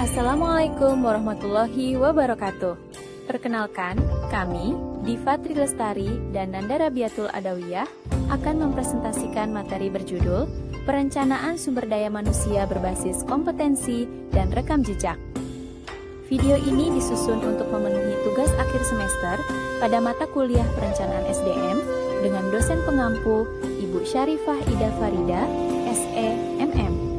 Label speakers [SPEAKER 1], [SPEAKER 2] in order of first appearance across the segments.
[SPEAKER 1] Assalamualaikum warahmatullahi wabarakatuh. Perkenalkan, kami, Diva Trilestari dan Nanda Rabiatul Adawiyah akan mempresentasikan materi berjudul Perencanaan Sumber Daya Manusia Berbasis Kompetensi dan Rekam Jejak. Video ini disusun untuk memenuhi tugas akhir semester pada mata kuliah Perencanaan SDM dengan dosen pengampu Ibu Syarifah Ida Farida, SE, MM.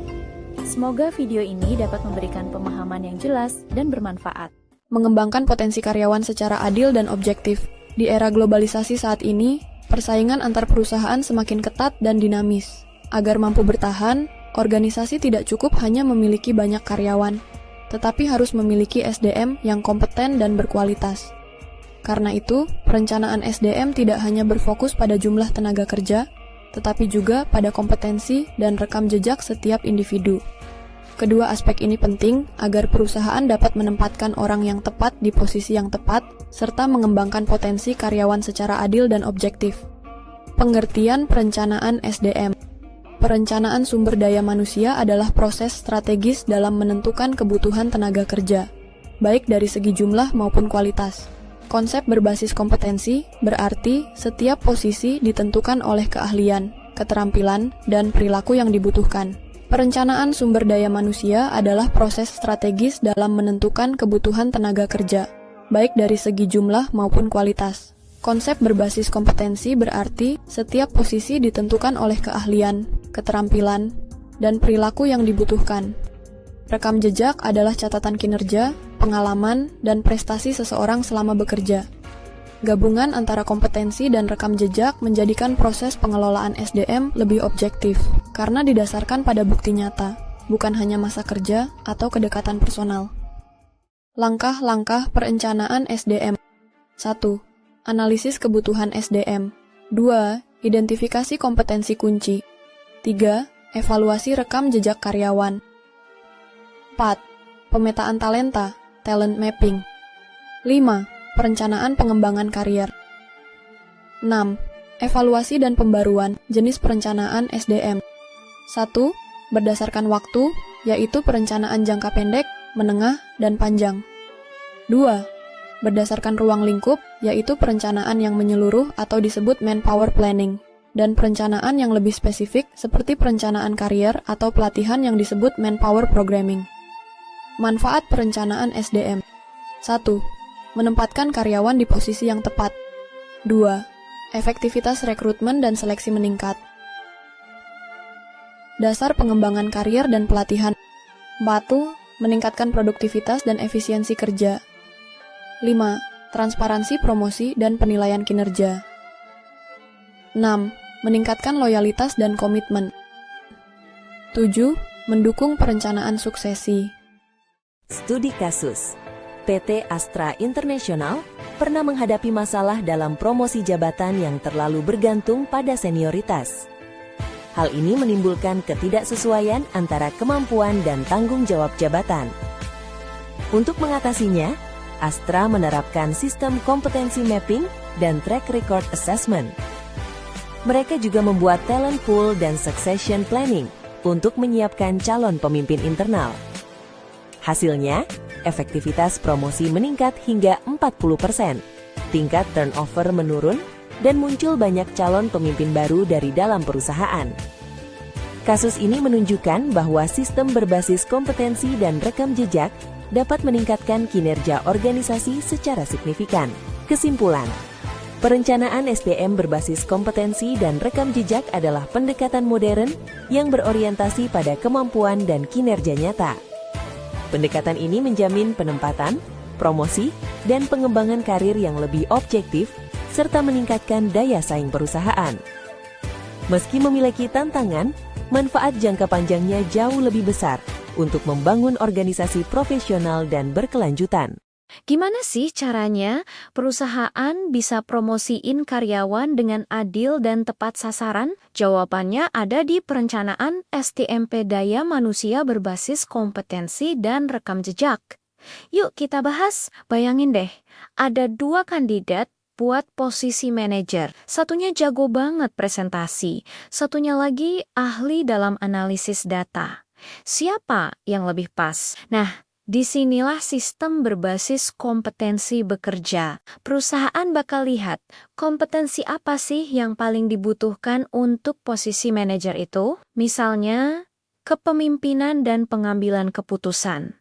[SPEAKER 1] Semoga video ini dapat memberikan pemahaman yang jelas dan bermanfaat.
[SPEAKER 2] Mengembangkan potensi karyawan secara adil dan objektif. Di era globalisasi saat ini, persaingan antar perusahaan semakin ketat dan dinamis. Agar mampu bertahan, organisasi tidak cukup hanya memiliki banyak karyawan, tetapi harus memiliki SDM yang kompeten dan berkualitas. Karena itu, perencanaan SDM tidak hanya berfokus pada jumlah tenaga kerja, tetapi juga pada kompetensi dan rekam jejak setiap individu. Kedua aspek ini penting agar perusahaan dapat menempatkan orang yang tepat di posisi yang tepat, serta mengembangkan potensi karyawan secara adil dan objektif. Pengertian perencanaan SDM. Perencanaan sumber daya manusia adalah proses strategis dalam menentukan kebutuhan tenaga kerja, baik dari segi jumlah maupun kualitas. Konsep berbasis kompetensi berarti setiap posisi ditentukan oleh keahlian, keterampilan, dan perilaku yang dibutuhkan. Perencanaan sumber daya manusia adalah proses strategis dalam menentukan kebutuhan tenaga kerja, baik dari segi jumlah maupun kualitas. Konsep berbasis kompetensi berarti setiap posisi ditentukan oleh keahlian, keterampilan, dan perilaku yang dibutuhkan. Rekam jejak adalah catatan kinerja, pengalaman, dan prestasi seseorang selama bekerja. Gabungan antara kompetensi dan rekam jejak menjadikan proses pengelolaan SDM lebih objektif, karena didasarkan pada bukti nyata, bukan hanya masa kerja atau kedekatan personal. Langkah-langkah perencanaan SDM. 1. Analisis kebutuhan SDM. 2. Identifikasi kompetensi kunci. 3. Evaluasi rekam jejak karyawan. 4. Pemetaan talenta, talent mapping. 5. Perencanaan pengembangan karier. 6. Evaluasi dan pembaruan jenis perencanaan SDM. 1. Berdasarkan waktu, yaitu perencanaan jangka pendek, menengah, dan panjang. 2. Berdasarkan ruang lingkup, yaitu perencanaan yang menyeluruh atau disebut manpower planning, dan perencanaan yang lebih spesifik seperti perencanaan karier atau pelatihan yang disebut manpower programming. Manfaat perencanaan SDM. 1. Menempatkan karyawan di posisi yang tepat. 2. Efektivitas rekrutmen dan seleksi meningkat. Dasar pengembangan karier dan pelatihan. 4. Meningkatkan produktivitas dan efisiensi kerja. 5. Transparansi promosi dan penilaian kinerja. 6. Meningkatkan loyalitas dan komitmen. 7. Mendukung perencanaan suksesi.
[SPEAKER 3] Studi kasus. PT Astra International pernah menghadapi masalah dalam promosi jabatan yang terlalu bergantung pada senioritas. Hal ini menimbulkan ketidaksesuaian antara kemampuan dan tanggung jawab jabatan. Untuk mengatasinya, Astra menerapkan sistem kompetensi mapping dan track record assessment. Mereka juga membuat talent pool dan succession planning untuk menyiapkan calon pemimpin internal. Hasilnya, efektivitas promosi meningkat hingga 40%, tingkat turnover menurun, dan muncul banyak calon pemimpin baru dari dalam perusahaan. Kasus ini menunjukkan bahwa sistem berbasis kompetensi dan rekam jejak dapat meningkatkan kinerja organisasi secara signifikan. Kesimpulan, perencanaan SDM berbasis kompetensi dan rekam jejak adalah pendekatan modern yang berorientasi pada kemampuan dan kinerja nyata. Pendekatan ini menjamin penempatan, promosi, dan pengembangan karir yang lebih objektif, serta meningkatkan daya saing perusahaan. Meski memiliki tantangan, manfaat jangka panjangnya jauh lebih besar untuk membangun organisasi profesional dan berkelanjutan.
[SPEAKER 4] Gimana sih caranya perusahaan bisa promosiin karyawan dengan adil dan tepat sasaran? Jawabannya ada di perencanaan SDMP Daya Manusia Berbasis Kompetensi dan Rekam Jejak. Yuk kita bahas. Bayangin deh, ada 2 kandidat buat posisi manajer. Satunya jago banget presentasi, satunya lagi ahli dalam analisis data. Siapa yang lebih pas? Nah, Disinilah sistem berbasis kompetensi bekerja. Perusahaan bakal lihat kompetensi apa sih yang paling dibutuhkan untuk posisi manajer itu. Misalnya, kepemimpinan dan pengambilan keputusan.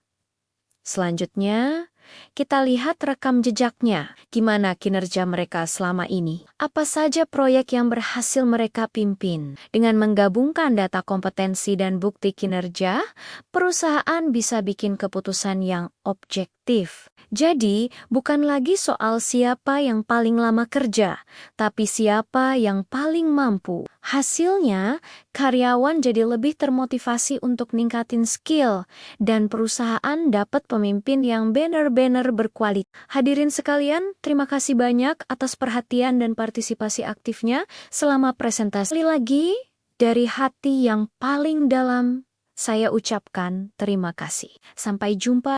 [SPEAKER 4] Selanjutnya, kita lihat rekam jejaknya, gimana kinerja mereka selama ini. Apa saja proyek yang berhasil mereka pimpin. Dengan menggabungkan data kompetensi dan bukti kinerja, perusahaan bisa bikin keputusan yang objektif. Jadi, bukan lagi soal siapa yang paling lama kerja, tapi siapa yang paling mampu. Hasilnya, karyawan jadi lebih termotivasi untuk ningkatin skill, dan perusahaan dapat pemimpin yang benar-benar berkualitas. Hadirin sekalian, terima kasih banyak atas perhatian dan partisipasi aktifnya selama presentasi. Sekali lagi, dari hati yang paling dalam, saya ucapkan terima kasih. Sampai jumpa.